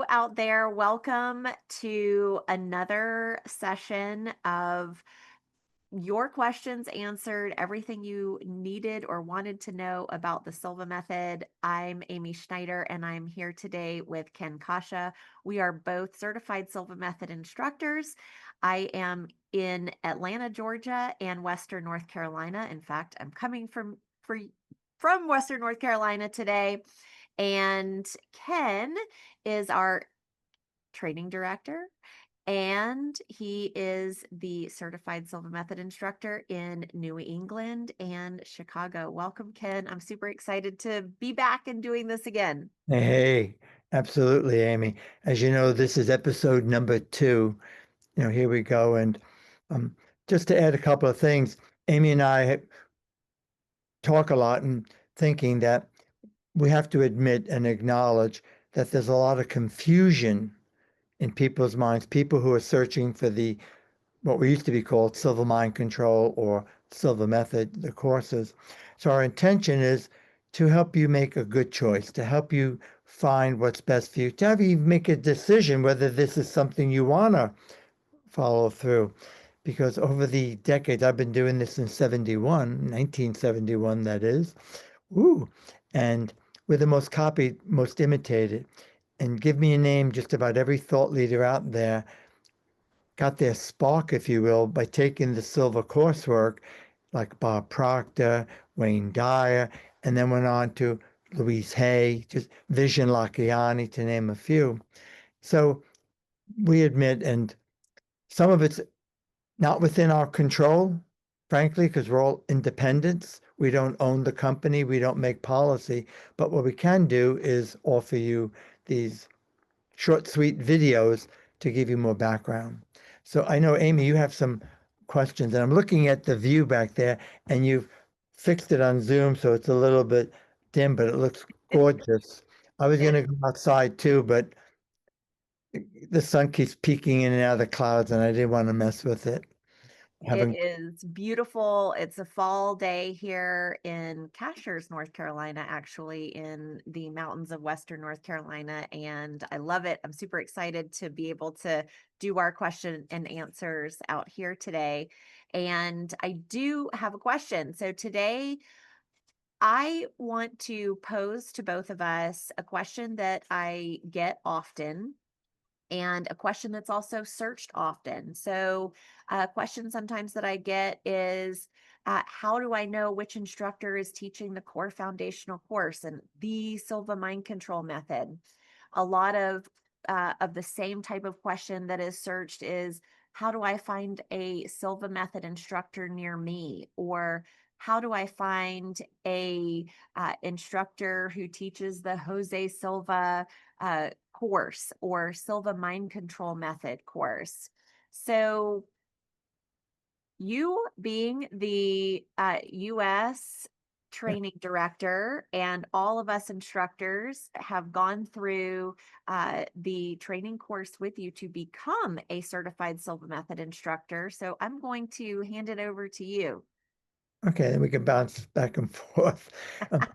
you out there. Welcome to another session of your questions answered, everything you needed or wanted to know about the Silva Method. I'm Amy Schneider, and I'm here today with Ken Coscia. We are both certified Silva Method instructors. I am in Atlanta, Georgia, and Western North Carolina. In fact, I'm coming from Western North Carolina today. And Ken is our training director, and he is the certified Silva Method instructor in New England and Chicago. Welcome, Ken. I'm super excited to be back and doing this again. Hey, absolutely, Amy. As you know, this is episode number 2. Here we go. And um, just to add a couple of things, Amy and I talk a lot and thinking that we have to admit and acknowledge that there's a lot of confusion in people's minds, people who are searching for the what we used to be called Silva Mind Control or Silva Method, the courses. So our intention is to help you make a good choice, to help you find what's best for you, to have you make a decision whether this is something you want to follow through. Because over the decades, I've been doing this in 1971, that is. Ooh. And we're the most copied, most imitated. And give me a name, just about every thought leader out there got their spark, if you will, by taking the Silva coursework, like Bob Proctor, Wayne Dyer, and then went on to Louise Hay, just Vision Lakiani, to name a few. So we admit, and some of it's not within our control, frankly, because we're all independents. We don't own the company, we don't make policy. But what we can do is offer you these short, sweet videos to give you more background. So I know, Amy, you have some questions, and I'm looking at the view back there, and you've fixed it on Zoom, so it's a little bit dim, but it looks gorgeous. I was going to go outside too, but the sun keeps peeking in and out of the clouds, and I didn't want to mess with it. It Haven't. is beautiful. It's a fall day here in Cashiers, North Carolina, actually in the mountains of Western North Carolina, and I love it. I'm super excited to be able to do our question and answers out here today. And I do have a question. So today I want to pose to both of us a question that I get often and a question that's also searched often. So, a question sometimes that I get is, how do I know which instructor is teaching the core foundational course and the Silva mind control method? A lot of the same type of question that is searched is, how do I find a Silva method instructor near me? Or how do I find a instructor who teaches the Jose Silva course or Silva mind control method course? So, you being the US training director, and all of us instructors have gone through the training course with you to become a certified Silva Method instructor. So I'm going to hand it over to you. Okay, then we can bounce back and forth. Um,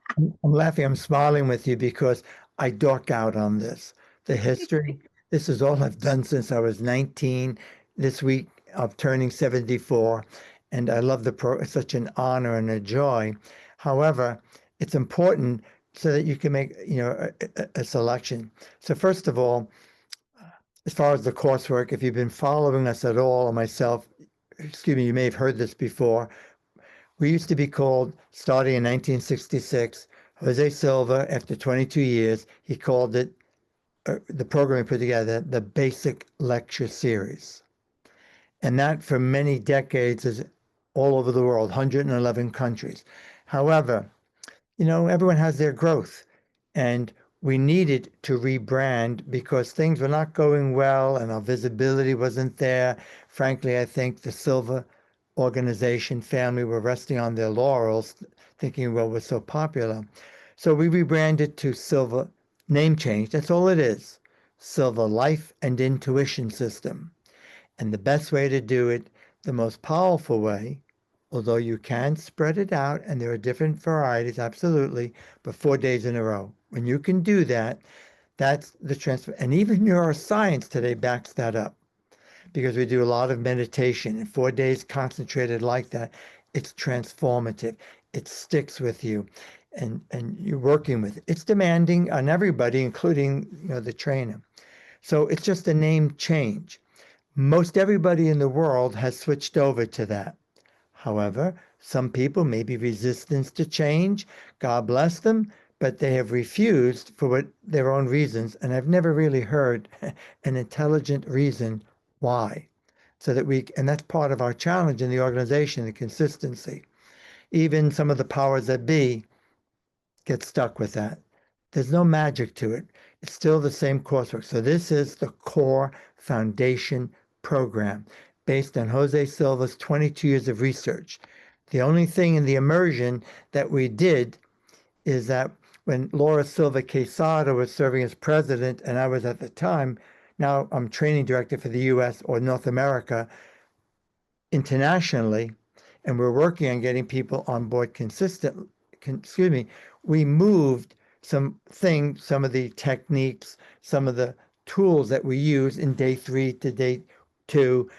I'm laughing, I'm smiling with you because I dork out on this. The history, this is all I've done since I was 19. This week I'm turning 74, and I love the pro. It's such an honor and a joy. However, it's important so that you can make, a selection. So first of all, as far as the coursework, if you've been following us at all, or myself, excuse me, you may have heard this before. We used to be called, starting in 1966, Jose Silva, after 22 years, he called it, the program he put together, the Basic Lecture Series. And that for many decades is all over the world, 111 countries. However, everyone has their growth. And we needed to rebrand because things were not going well and our visibility wasn't there. Frankly, I think the Silva organization family were resting on their laurels, thinking, well, we're so popular. So we rebranded to Silva, name change. That's all it is. Silva Life and Intuition System. And the best way to do it, the most powerful way, although you can spread it out and there are different varieties, absolutely, but 4 days in a row. When you can do that, That's the transfer. And even neuroscience today backs that up because we do a lot of meditation and 4 days concentrated like that. It's transformative. It sticks with you and you're working with it. It's demanding on everybody, including, the trainer. So it's just a name change. Most everybody in the world has switched over to that. However, some people may be resistant to change. God bless them, but they have refused for their own reasons. And I've never really heard an intelligent reason why. And that's part of our challenge in the organization, the consistency. Even some of the powers that be get stuck with that. There's no magic to it. It's still the same coursework. So this is the core foundation program based on Jose Silva's 22 years of research. The only thing in the immersion that we did is that when Laura Silva Quesada was serving as president, and I was at the time, now I'm training director for the US or North America internationally, and we're working on getting people on board excuse me, we moved some of the techniques, some of the tools that we use in day 3 to day 2,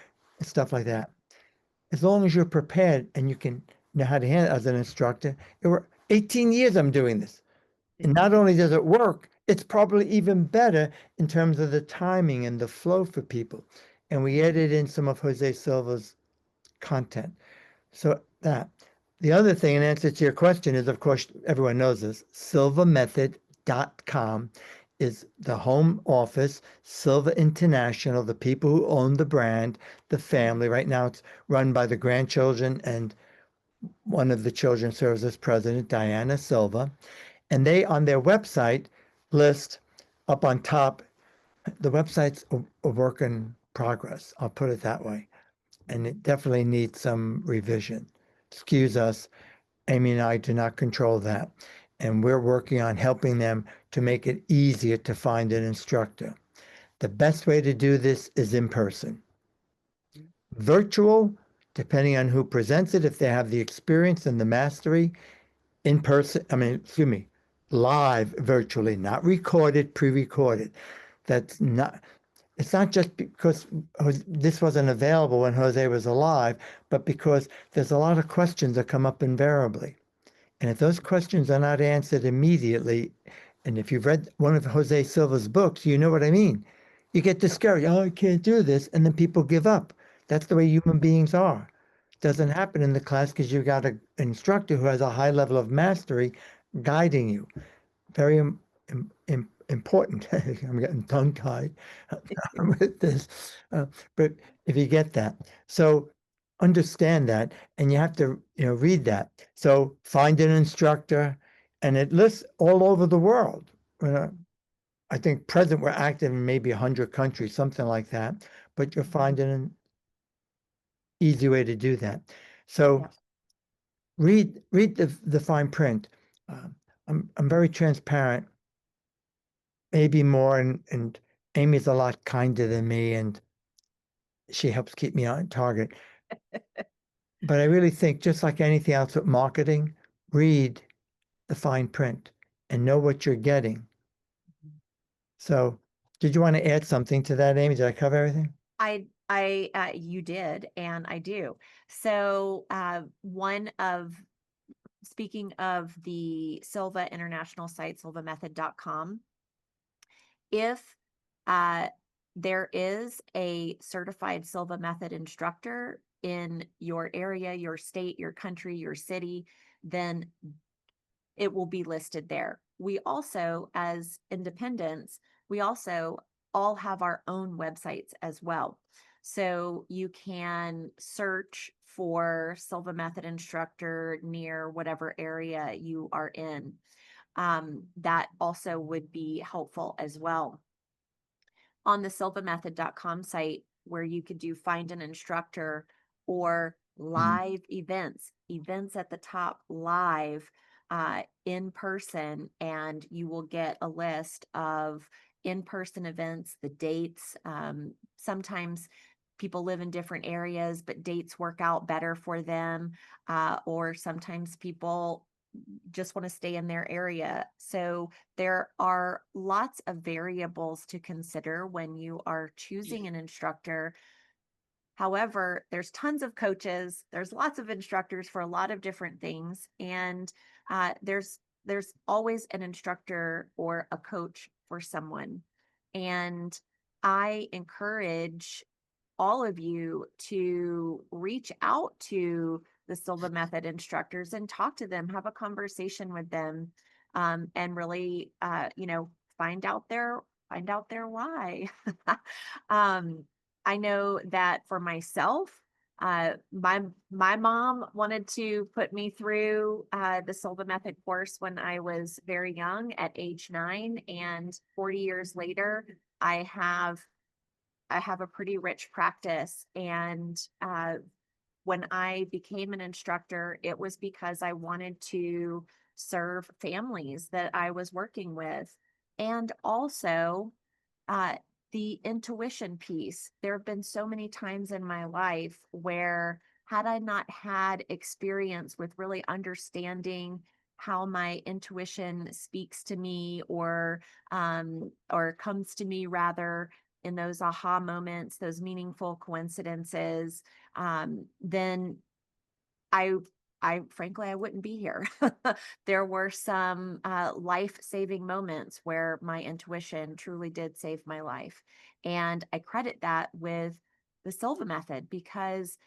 stuff like that. As long as you're prepared and you can know how to handle it as an instructor, it were 18 years I'm doing this. And not only does it work, it's probably even better in terms of the timing and the flow for people. And we added in some of Jose Silva's content. So that. The other thing, in answer to your question, is of course, everyone knows this, silvamethod.com is the home office, Silva International, the people who own the brand, the family. Right now it's run by the grandchildren, and one of the children serves as president, Diana Silva. And they, on their website, list up on top, the website's a work in progress. I'll put it that way. And it definitely needs some revision. Excuse us, Amy and I do not control that. And we're working on helping them to make it easier to find an instructor. The best way to do this is in person. Virtual, depending on who presents it, if they have the experience and the mastery, in person, excuse me, live virtually, not recorded, pre-recorded. That's not, it's not just because this wasn't available when Jose was alive, but because there's a lot of questions that come up invariably. And if those questions are not answered immediately, and if you've read one of Jose Silva's books, you know what I mean. You get discouraged. Oh, I can't do this. And then people give up. That's the way human beings are. It doesn't happen in the class because you've got an instructor who has a high level of mastery guiding you. Very important. I'm getting tongue-tied with this. But if you get that. So understand that, and you have to, read that. So find an instructor, and it lists all over the world. I think present we're active in maybe 100 countries, something like that. But you'll find an easy way to do that. So read the fine print. I'm very transparent, maybe more, and Amy's a lot kinder than me, and she helps keep me on target. But I really think, just like anything else with marketing, read the fine print and know what you're getting. So, did you want to add something to that, Amy? Did I cover everything? You did, and I do. So, speaking of the Silva International site, silvamethod.com, if there is a certified Silva Method instructor in your area, your state, your country, your city, then it will be listed there. We also, as independents, we also all have our own websites as well. So you can search for Silva Method instructor near whatever area you are in. That also would be helpful as well. On the silvamethod.com site, where you could do find an instructor or live events at the top, live in person, and you will get a list of in-person events, the dates. Sometimes people live in different areas, but dates work out better for them. Or sometimes people just want to stay in their area. So there are lots of variables to consider when you are choosing an instructor. However, there's tons of coaches, there's lots of instructors for a lot of different things, and there's always an instructor or a coach for someone. And I encourage all of you to reach out to the Silva Method instructors and talk to them, have a conversation with them, and really, find out their why. um, I know that for myself, my mom wanted to put me through the Silva Method course when I was very young at age 9, and 40 years later, I have I have a pretty rich practice. And when I became an instructor, it was because I wanted to serve families that I was working with. And also, uh, the intuition piece. There have been so many times in my life where, had I not had experience with really understanding how my intuition speaks to me, or comes to me rather, in those aha moments, those meaningful coincidences, then I I frankly, I wouldn't be here. There were some life-saving moments where my intuition truly did save my life. And I credit that with the Silva method, because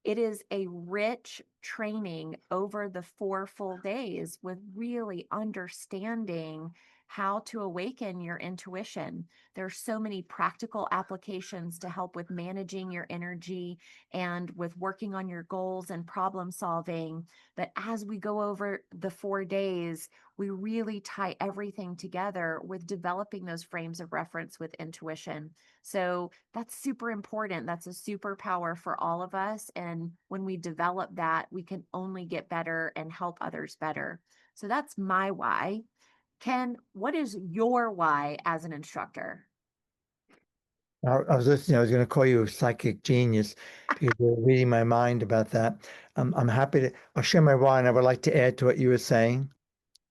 it is a rich training over the 4 full days with really understanding how to awaken your intuition. There's so many practical applications to help with managing your energy and with working on your goals and problem solving. But as we go over the 4 days, we really tie everything together with developing those frames of reference with intuition. So that's super important. That's a superpower for all of us. And when we develop that, we can only get better and help others better. So that's my why. Ken, what is your why as an instructor? I was listening. I was going to call you a psychic genius because you're reading my mind about that. I'm happy to. I'll share my why, and I would like to add to what you were saying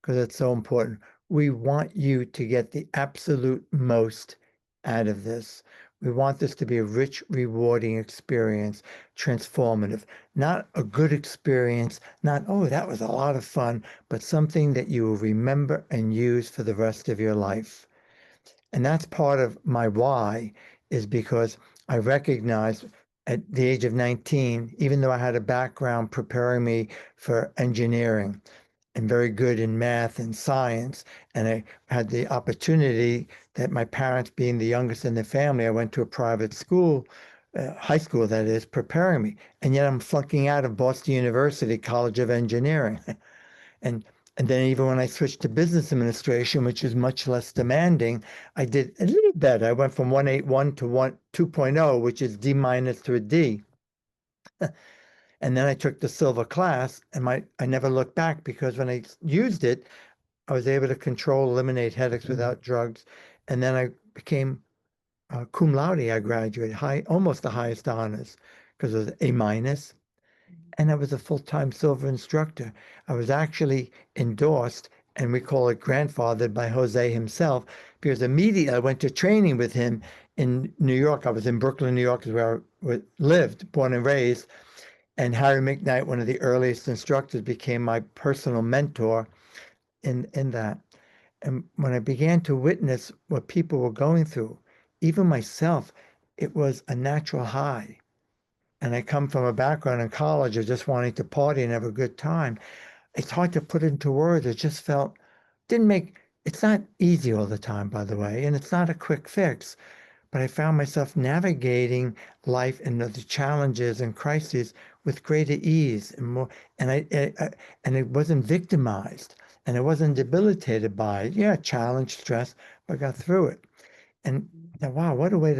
because it's so important. We want you to get the absolute most out of this. We want this to be a rich, rewarding experience, transformative, not a good experience, not, oh, that was a lot of fun, but something that you will remember and use for the rest of your life. And that's part of my why, is because I recognized at the age of 19, even though I had a background preparing me for engineering and very good in math and science, and I had the opportunity that my parents, being the youngest in the family, I went to a private school, high school that is, preparing me. And yet I'm flunking out of Boston University College of Engineering. And and then even when I switched to business administration, which is much less demanding, I did a little better. I went from 181 to 2.0, which is D minus to a D. And then I took the silver class, and I never looked back because when I used it, I was able to control, eliminate headaches without drugs. And then I became cum laude. I graduated high, almost the highest honors, because it was A minus, and I was a full-time silver instructor. I was actually endorsed, and we call it grandfathered, by Jose himself, because immediately I went to training with him in New York. I was in Brooklyn, New York, is where I lived, born and raised. And Harry McKnight, one of the earliest instructors, became my personal mentor in that. And when I began to witness what people were going through, even myself, it was a natural high. And I come from a background in college of just wanting to party and have a good time. It's hard to put into words. It just didn't make, it's not easy all the time, by the way, and it's not a quick fix. But I found myself navigating life and the challenges and crises with greater ease and more, and and it wasn't victimized, and I wasn't debilitated by it. Yeah, challenge, stress, but I got through it. And wow, what a way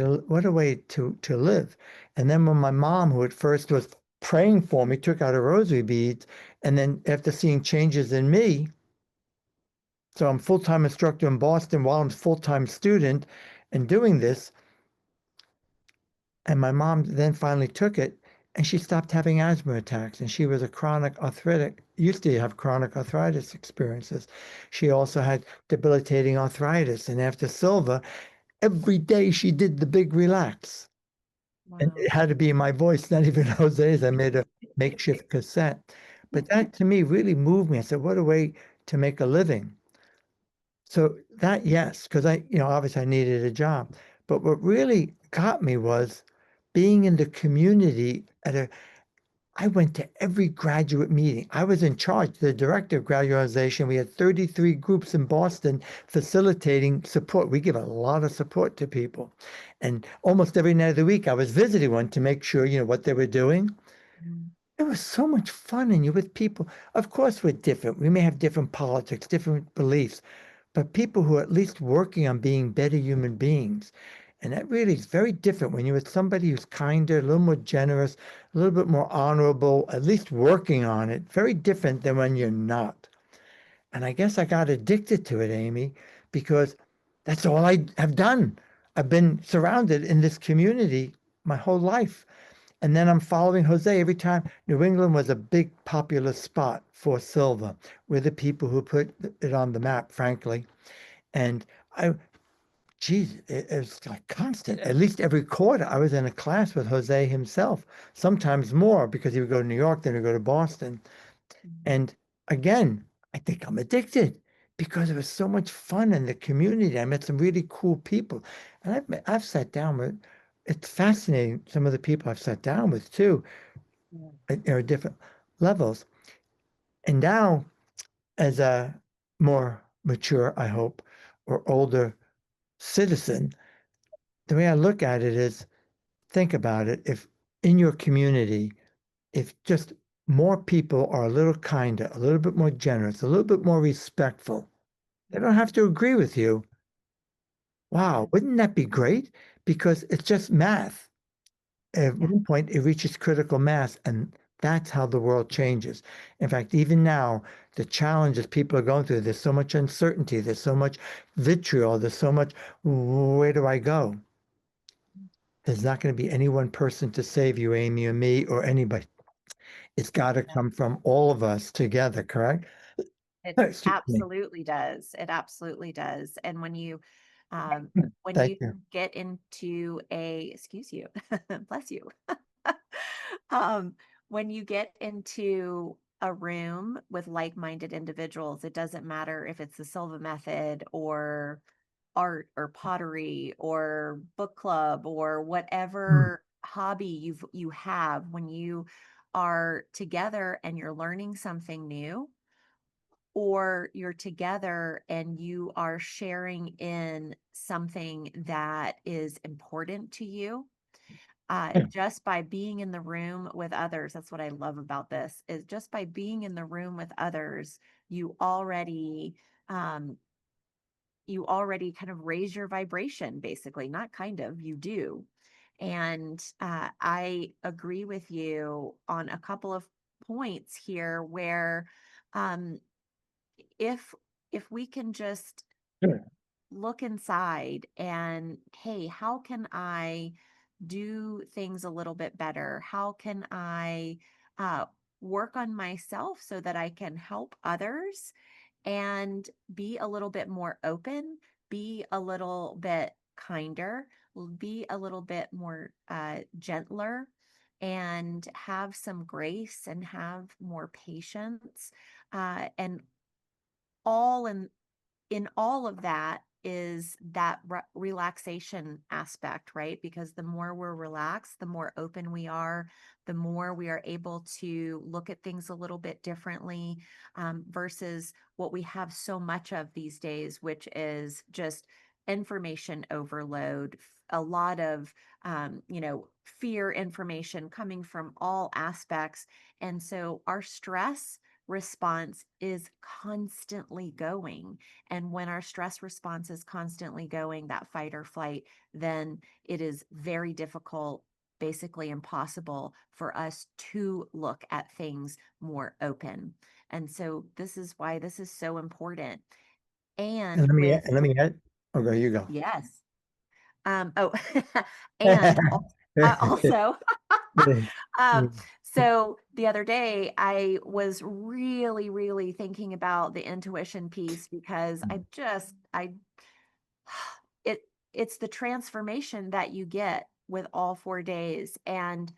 to live. And then when my mom, who at first was praying for me, took out her rosary beads, and then after seeing changes in me, so I'm full-time instructor in Boston while I'm full-time student and doing this, and my mom then finally took it, and she stopped having asthma attacks. And she was a chronic arthritic, used to have chronic arthritis experiences. She also had debilitating arthritis. And after Silva, every day she did the big relax. And Wow. it had to be my voice, not even Jose's. I made a makeshift cassette. But that to me really moved me. I said, what a way to make a living. So that, yes, because obviously I needed a job. But what really got me was being in the community I went to every graduate meeting. I was in charge, the director of graduation. We had 33 groups in Boston facilitating support. We give a lot of support to people. And almost every night of the week, I was visiting one to make sure, what they were doing. Mm, It was so much fun, and you're with people. Of course, we're different. We may have different politics, different beliefs, but people who are at least working on being better human beings. And that really is very different when you're with somebody who's kinder, a little more generous, a little bit more honorable, at least working on it. Very different than when you're not. And I guess I got addicted to it, Amy, because that's all I have done. I've been surrounded in this community my whole life. And then I'm following Jose every time. New England was a big popular spot for Silva. We're the people who put it on the map, frankly. And I, geez, it was like constant. At least every quarter, I was in a class with Jose himself, sometimes more because he would go to New York, then he'd go to Boston. mm, And again, I think I'm addicted because it was so much fun in the community. I met some really cool people. And I've sat down with, it's fascinating, some of the people I've sat down with too, yeah, different levels. And now, as a more mature, I hope, or older citizen, the way I look at it is think about it. If in your community, if just more people are a little kinder, a little bit more generous, a little bit more respectful, they don't have to agree with you. yeah, Wow, wouldn't that be great? Because it's just math. At yeah, one point, it reaches critical mass, and that's how the world changes. In fact, even now, the challenges people are going through, there's so much uncertainty, there's so much vitriol, there's so much, where do I go? There's not going to be any one person to save you, Amy or me or anybody. It's got to yeah. come from all of us together, correct? It Excuse me. absolutely does. It absolutely does. And when Thank you you. get into excuse you, bless you. Um, when you get into a room with like-minded individuals, it doesn't matter if it's the Silva method or art or pottery or book club or Mm. whatever hobby you have, when you are together and you're learning something new, or you're together and you are sharing in something that is important to you, Yeah. just by being in the room with others. That's what I love about this, is just by being in the room with others, you already um, you already kind of raise your vibration, basically. Not kind of, you do. And I agree with you on a couple of points here where, um, if we can just Sure. look inside and, hey, how can I do things a little bit better? How can I uh, work on myself so that I can help others and be a little bit more open, be a little bit kinder, be a little bit more gentler, and have some grace and have more patience, and all in all of that is that relaxation aspect, right? Because the more we're relaxed, the more open we are, the more we are able to look at things a little bit differently, versus what we have so much of these days, which is just information overload, a lot of, fear information coming from all aspects. And so our stress response is constantly going. And when our stress response is constantly going, that fight or flight, then it is very difficult, basically impossible, for us to look at things more open. And so this is why this is so important. And And let me with, and let me add. Okay, you yes. Oh, go. and also, Yeah. Yeah. Um, so the other day I was really, really thinking about the intuition piece because I it it's the transformation that you get with all 4 days. And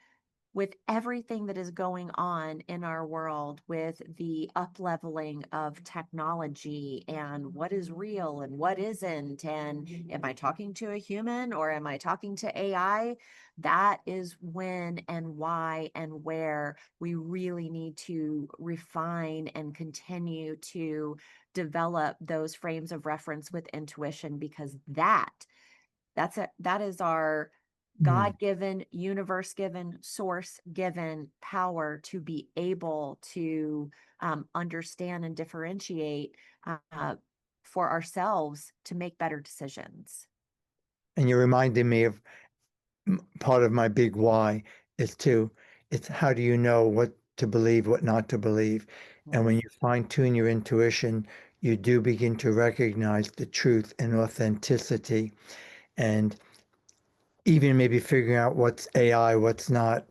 with everything that is going on in our world, with the up-leveling of technology and what is real and what isn't, and am I talking to a human or am I talking to AI? That is when and why and where we really need to refine and continue to develop those frames of reference with intuition, because that is our Mm. God-given, universe-given, source-given power to be able to understand and differentiate for ourselves to make better decisions. And you're reminding me of part of my big why is to, it's how do you know what to believe, what not to believe? And when Yes. you fine tune your intuition, you do begin to recognize the truth and authenticity, and even maybe figuring out what's AI, what's not,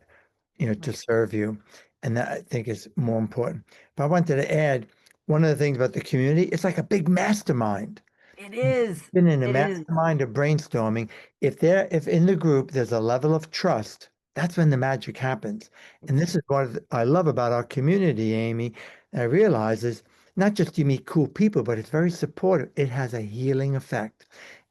to Right. serve you. And that I think is more important. But I wanted to add one of the things about the community, it's like a big mastermind. It is. Been in a It is. mastermind or brainstorming, if in the group there's a level of trust, that's when the magic happens. And this is what I love about our community, Amy. I realize is not just you meet cool people, but it's very supportive. It has a healing effect.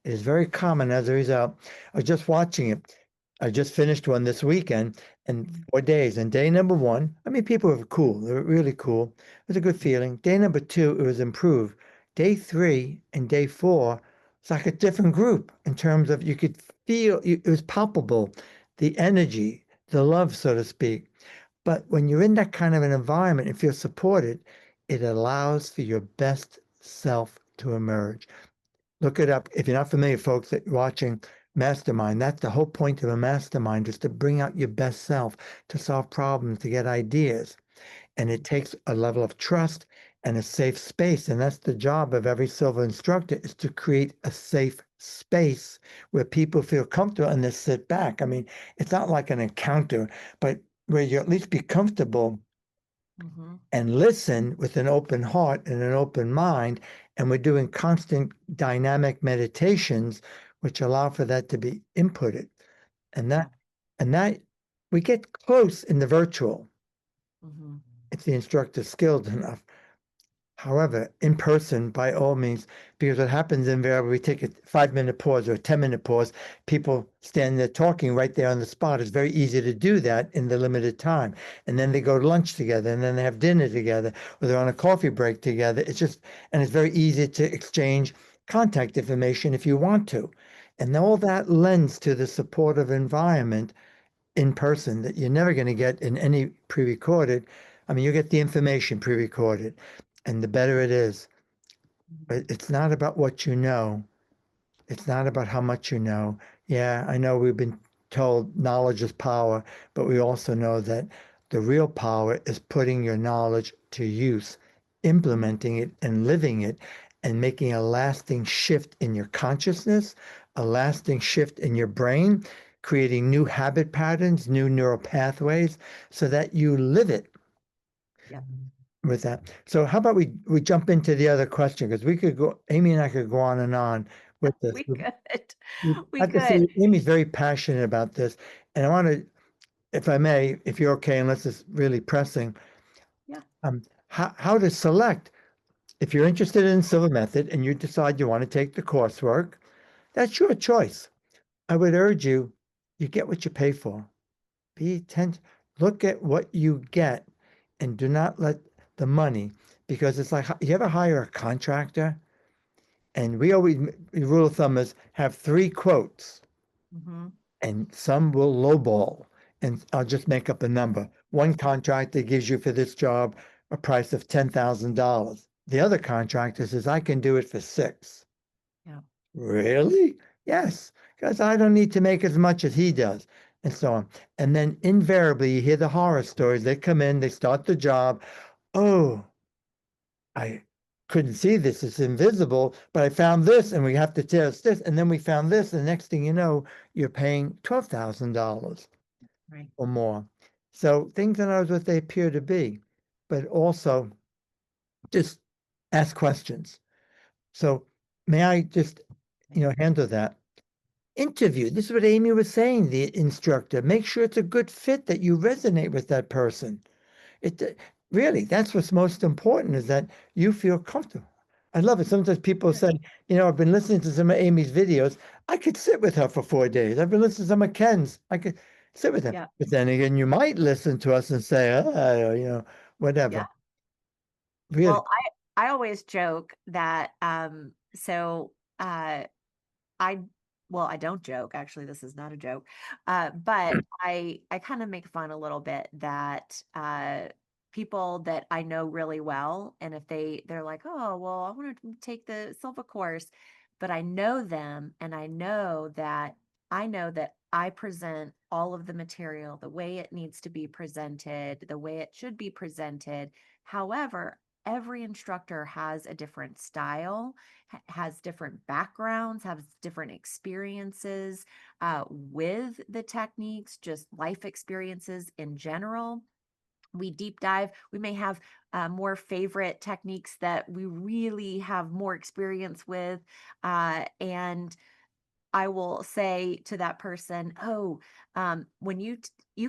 It is very common as a result. I was just watching it. I just finished one this weekend and Mhm. 4 days. And day number one, I mean, people were cool. They were really cool. It was a good feeling. Day number two, it was improved. Day three and day four, it's like a different group in terms of you could feel it was palpable, the energy, the love, so to speak. But when you're in that kind of an environment and feel supported, it allows for your best self to emerge. Look it up. If you're not familiar, folks, that watching Mastermind, that's the whole point of a mastermind is to bring out your best self, to solve problems, to get ideas. And it takes a level of trust and a safe space. And that's the job of every Silva instructor is to create a safe space where people feel comfortable and they sit back. I mean, it's not like an encounter, but where you at least be comfortable Mhm. and listen with an open heart and an open mind. And we're doing constant dynamic meditations, which allow for that to be inputted. And Yeah. that we get close in the virtual Mhm. if the instructor's skilled enough. However, in person, by all means, because what happens invariably, we take a 5 minute pause or a 10 minute pause. People stand there talking right there on the spot. It's very easy to do that in the limited time. And then they go to lunch together and then they have dinner together or they're on a coffee break together. And it's very easy to exchange contact information if you want to. And all that lends to the supportive environment in person that you're never going to get in any pre-recorded. I mean, you get the information pre-recorded, and the better it is. Mhm. But it's not about what you know. It's not about how much you know. Yeah, I know we've been told knowledge is power, but we also know that the real power is putting your knowledge to use, implementing it and living it, and making a lasting shift in your consciousness, a lasting shift in your brain, creating new habit patterns, new neural pathways, so that you live it Yeah. with that. So how about we jump into the other question because we could go, Amy and I could go on and on with this. We could. I We have to say, could. Amy's very passionate about this, and I want to, if I may, if you're okay, unless it's really pressing, Yeah. how to select. If you're interested in Silva Method and you decide you want to take the coursework, that's your choice. I would urge you, you get what you pay for. Be attentive. Look at what you get and do not let the money, because it's like you ever hire a contractor and we always, the rule of thumb is have three quotes Mhm. and some will lowball. And I'll just make up a number. One contractor gives you for this job a price of $10,000. The other contractor says, I can do it for six. Yeah. Really? Yes, because I don't need to make as much as he does, and so on. And then invariably, you hear the horror stories. They come in, they start the job. Oh, I couldn't see this. It's invisible, but I found this, and we have to test this. And then we found this. And the next thing you know, you're paying $12,000. Right. or more. So things are not what they appear to be, but also just ask questions. So may I just, Right. handle that? Interview. This is what Amy was saying, the instructor. Make sure it's a good fit, that you resonate with that person. It really, that's what's most important, is that you feel comfortable. I love it. Sometimes people Sure. say, I've been listening to some of Amy's videos. I could sit with her for 4 days. I've been listening to some of Ken's. I could sit with him. Yeah. But then again, you might listen to us and say, Yeah. whatever. Really. Well, I always joke that uh I well, I don't joke. Actually, this is not a joke. But I kind of make fun a little bit that people that I know really well, and if they're like, "Oh, well, I want to take the Silva course," but I know them, and I know that I present all of the material the way it needs to be presented, the way it should be presented. However, every instructor has a different style, has different backgrounds, has different experiences with the techniques, just life experiences in general. We deep dive. We may have more favorite techniques that we really have more experience with. And I will say to that person, "Oh, when you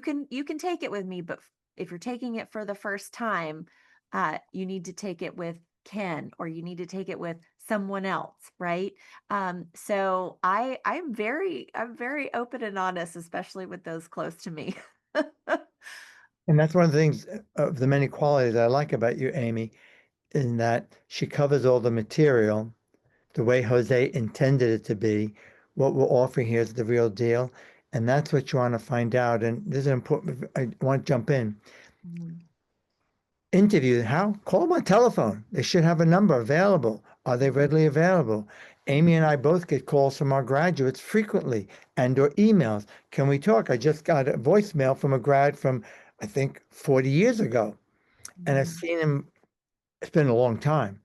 can take it with me, but if you're taking it for the first time, you need to take it with Ken, or you need to take it with someone else, right?" So I'm very open and honest, especially with those close to me. And that's one of the things, of the many qualities I like about you, Amy, in that she covers all the material the way Jose intended it to be. What we're offering here is the real deal. And that's what you want to find out. And this is important. I want to jump in. Mhm, Interview, how? Call them on telephone. They should have a number available. Are they mhm, readily available? Amy and mhm, I both get calls from our graduates frequently, and or emails. Can we talk? I just got a voicemail from a grad from, I think, 40 years ago. And I've mhm, seen him, it's been a long time.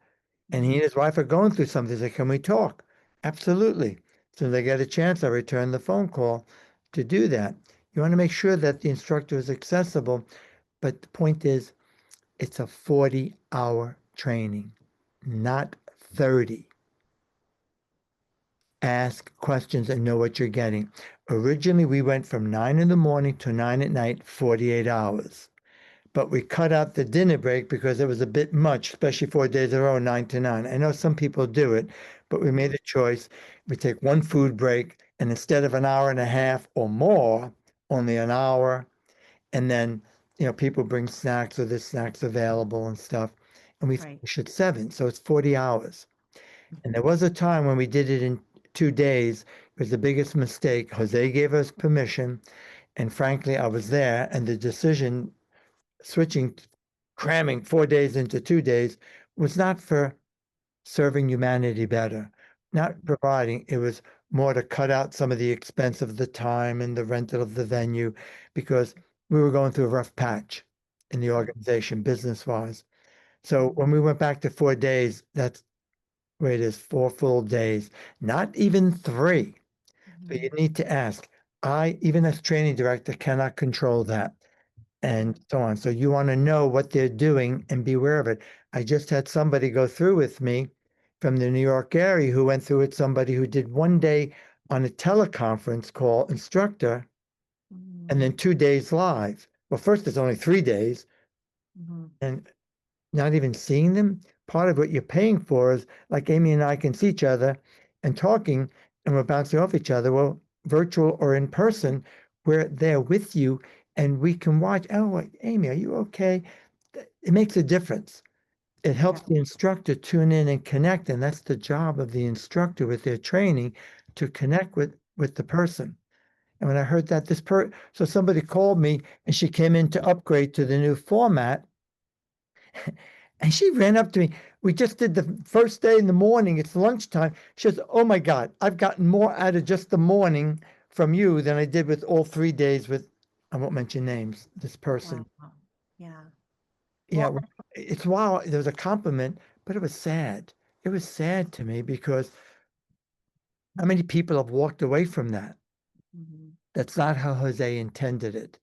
And he mhm. and his wife are going through something. They say, can we talk? Absolutely. So they get a chance, I return the phone call to do that. You want to make sure that the instructor is accessible. But the point is, it's a 40-hour training, not 30. Ask questions and know what you're getting. Originally, we went from 9 in the morning to 9 at night, 48 hours. But we cut out the dinner break because it was a bit much, especially 4 days in a row, 9 to 9. I know some people do it, but we made a choice. We take one food break, and instead of an hour and a half or more, only an hour. And then, people bring snacks, or there's snacks available and stuff. And we Right. finish at 7. So it's 40 hours. And there was a time when we did it in 2 days. It was the biggest mistake. Jose gave us permission. And frankly, I was there, and the decision switching, cramming 4 days into 2 days was not for serving humanity better, not providing. It was more to cut out some of the expense of the time and the rental of the venue, because we were going through a rough patch in the Right. organization, business wise. So Mhm, when we went back to 4 days, that's where it is, 4 full days, not even 3. So you mhm, need to ask. I, even as training director, cannot control that, and mhm, so on. So you want to know what they're doing and be aware of it. I just had somebody go through with me from the New York area who went through with somebody who did one day on a teleconference call, Instructor, and mhm, then 2 days live. Well, first it's only 3 days, mhm. and not even seeing them. Part of what you're paying for is, like, Amy and I can see each other and talking, and we're bouncing off each other. Well, virtual or in person, we're there with you, and we can watch. Oh, like, Amy, are you okay? It makes a difference. It Yeah. helps the instructor tune in and connect, and that's the job of the instructor with their training, to connect with the person. And when I heard that so somebody called me, and she came in to upgrade to the new format. And she ran up to me. We just did the first day in the morning. It's lunchtime. She says, "Oh my God, I've gotten more out of just the morning from you than I did with all 3 days with," I won't mention names, this Wow. person. Yeah. Yeah, Well, well, it's wow. There was a compliment, but it was sad. It was sad to me, because how many people have walked away from that? mhm, That's not how Jose intended it.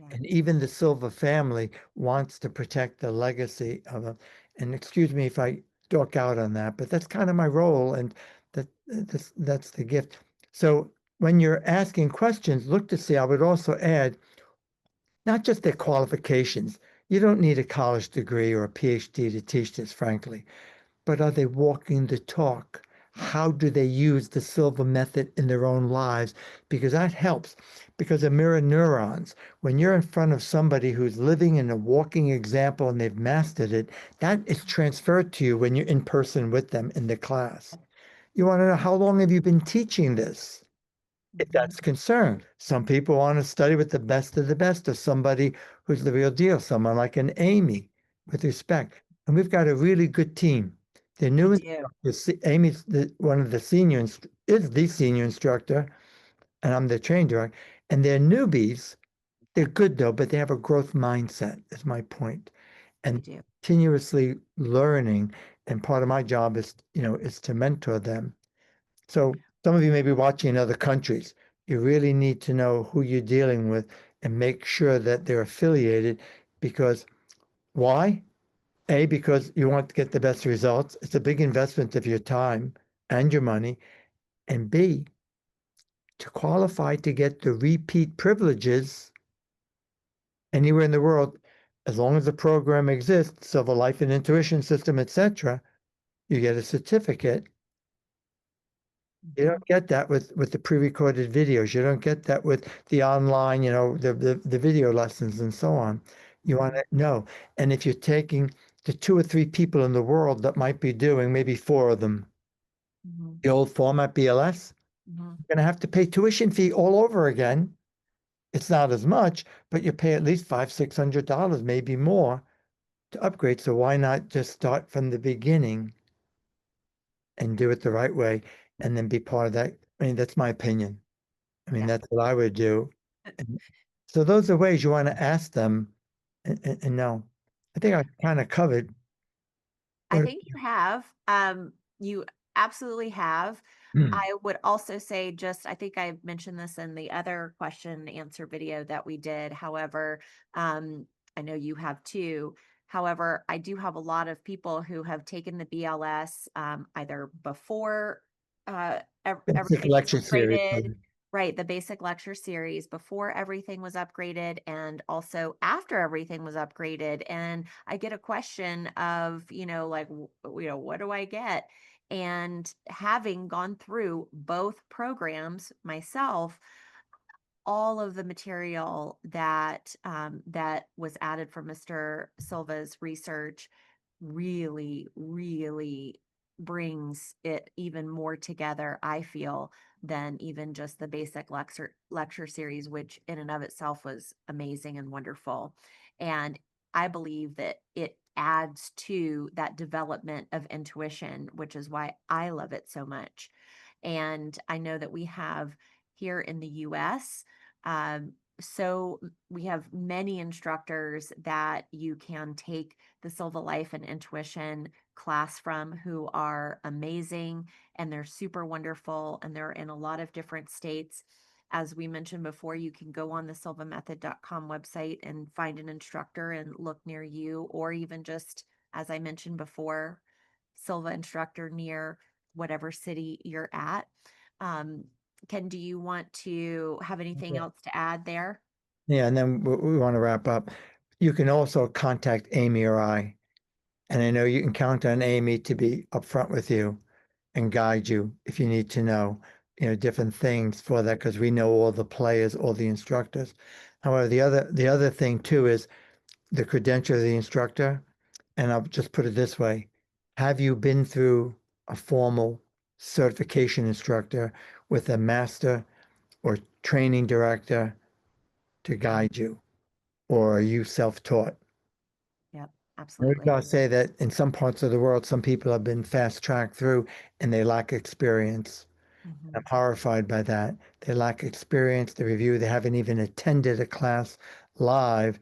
Yeah. And even the Silva family wants to protect the legacy of them. And excuse me if I dork out on that, but that's kind of my role, and that's the gift. So when you're asking questions, look to see, I would also add not just their qualifications. You don't need a college degree or a PhD to teach this, frankly, but are they walking the talk? How do they use the Silva method in their own lives? Because that helps. Because of mirror neurons, when you're in front of somebody who's living in a walking example and they've mastered it, that is transferred to you when you're in person with them in the class. You want to know how long have you been teaching this? If Mhm. that's concerned. Some people want to study with the best of the best, or somebody who's the real deal, someone like an Amy, with respect. And we've got a really good team. The We new do. instructor, Amy's one of the is the senior instructor, and I'm the train director. And they're newbies. They're good though, but they have a growth mindset, is my point. They And do. continuously learning. And part of my job is to mentor them. So some of you may be watching in other countries. You really need to know who you're dealing with and make sure that they're affiliated because why? A, because you want to get the best results. It's a big investment of your time and your money. And B, to qualify to get the repeat privileges anywhere in the world, as long as the program exists, Civil Life and Intuition System, etc., you get a certificate. You Mhm. don't get that with the pre-recorded videos. You don't get that with the online, the video lessons and so on. You want Mhm. to know. And if you're taking the two or three people in the world that might be doing, maybe four of them, Mhm. the old format BLS, Mhm. you're going to have to pay tuition fee all over again. It's not as much, but you pay at least $500, $600, maybe more to upgrade. So why not just start from the beginning and do it the right way and then be part of that? I mean, that's my opinion. I mean, Yeah. that's what I would do. And so those are ways you want to ask them and know. I think I kind of covered I what. think you have. You absolutely have. Hmm. I would also say just I think I mentioned this in the other question and answer video that we did. However, I know you have too. However, I do have a lot of people who have taken the BLS either before Basic everything was lecture series. upgraded, right? The basic lecture series before everything was upgraded, and also after everything was upgraded. And I get a question of, like, what do I get? And having gone through both programs myself, all of the material that was added from Mr. Silva's research really, really brings it even more together, I feel, than even just the basic lecture series, which in and of itself was amazing and wonderful. And I believe that it adds to that development of intuition, which is why I love it so much. And I know that we have here in the US. So we have many instructors that you can take the Silva Life and Intuition class from who are amazing and they're super wonderful and they're in a lot of different states. As we mentioned before, you can go on the silvamethod.com website and find an instructor and look near you, or even just, as I mentioned before, Silva instructor near whatever city you're at. Um, Ken, do you want to have anything Yeah. else to add there? Yeah, and then we want to wrap up. You can also contact Amy or I, and I know you can count on Amy to be upfront with you and guide you if you need to know, different things for that because we know all the players, all the instructors. However, the other thing too is the credential of the instructor. And I'll just put it this way. Have you been through a formal certification instructor with a master or training director to Mhm. guide you? Or are you self-taught? Yep, I absolutely. gotta say that in some parts of the world, some people have been fast-tracked through and they lack experience. I'm Mhm. horrified by that. They lack experience, the review, they haven't even attended a class live,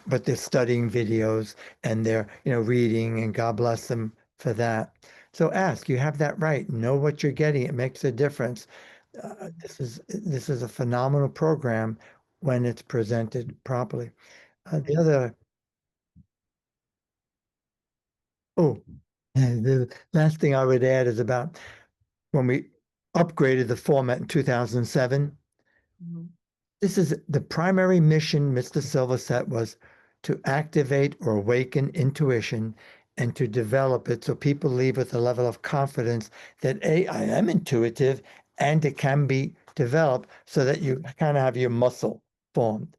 but they're studying videos and they're, reading, and God bless them for that. So ask, you have that right. Know what you're getting. It makes a difference. Mhm. This is a phenomenal program. when it's presented properly. The Right. other, oh, the last thing I would add is about when we upgraded the format in 2007. Mhm. This is the primary mission Mr. Silva set was to activate or awaken intuition and to develop it so people leave with a level of confidence that A, I am intuitive and it can be developed so that you kind of have your muscle formed.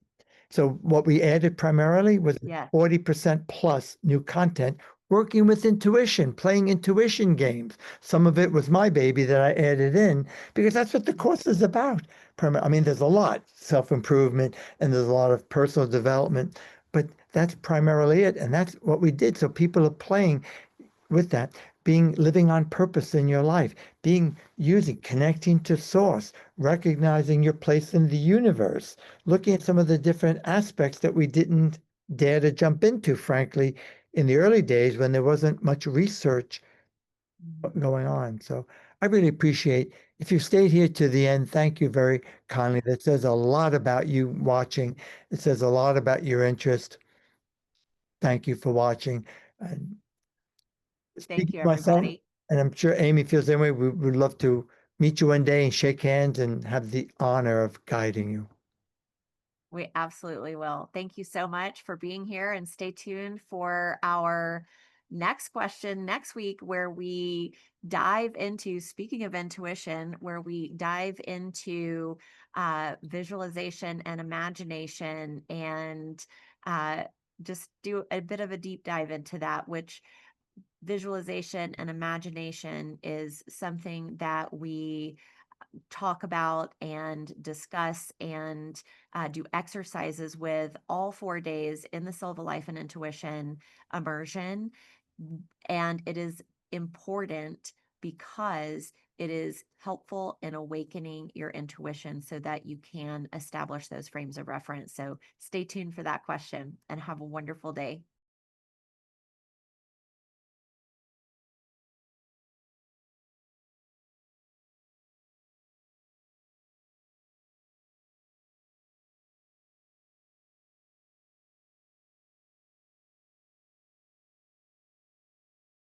So what we added primarily was Yeah. 40% plus new content, working with intuition, playing intuition games. Some of it was my baby that I added in because that's what the course is about. I mean, there's a lot, self-improvement, and there's a lot of personal development, but that's primarily it. And that's what we did. So people are playing with that, being living on purpose in your life, being using, connecting to source, recognizing your place in the universe, looking at some of the different aspects that we didn't dare to jump into, frankly, in the early days when there wasn't much research Mhm. going on. So I really appreciate if you stayed here to the end, thank you very kindly. That says a lot about you watching. It says a lot about your interest. Thank you for watching. And Thank speaking you, for myself, everybody. and I'm sure Amy feels the same way, we would love to meet you one day and shake hands and have the honor of guiding you. We absolutely will. Thank you so much for being here and stay tuned for our next question next week, where we dive into, speaking of intuition, where we dive into visualization and imagination and uh, just do a bit of a deep dive into that, which visualization and imagination is something that we talk about and discuss and do exercises with all 4 days in the Silva Life and Intuition immersion. And it is important because it is helpful in awakening your intuition so that you can establish those frames of reference. So stay tuned for that question and have a wonderful day.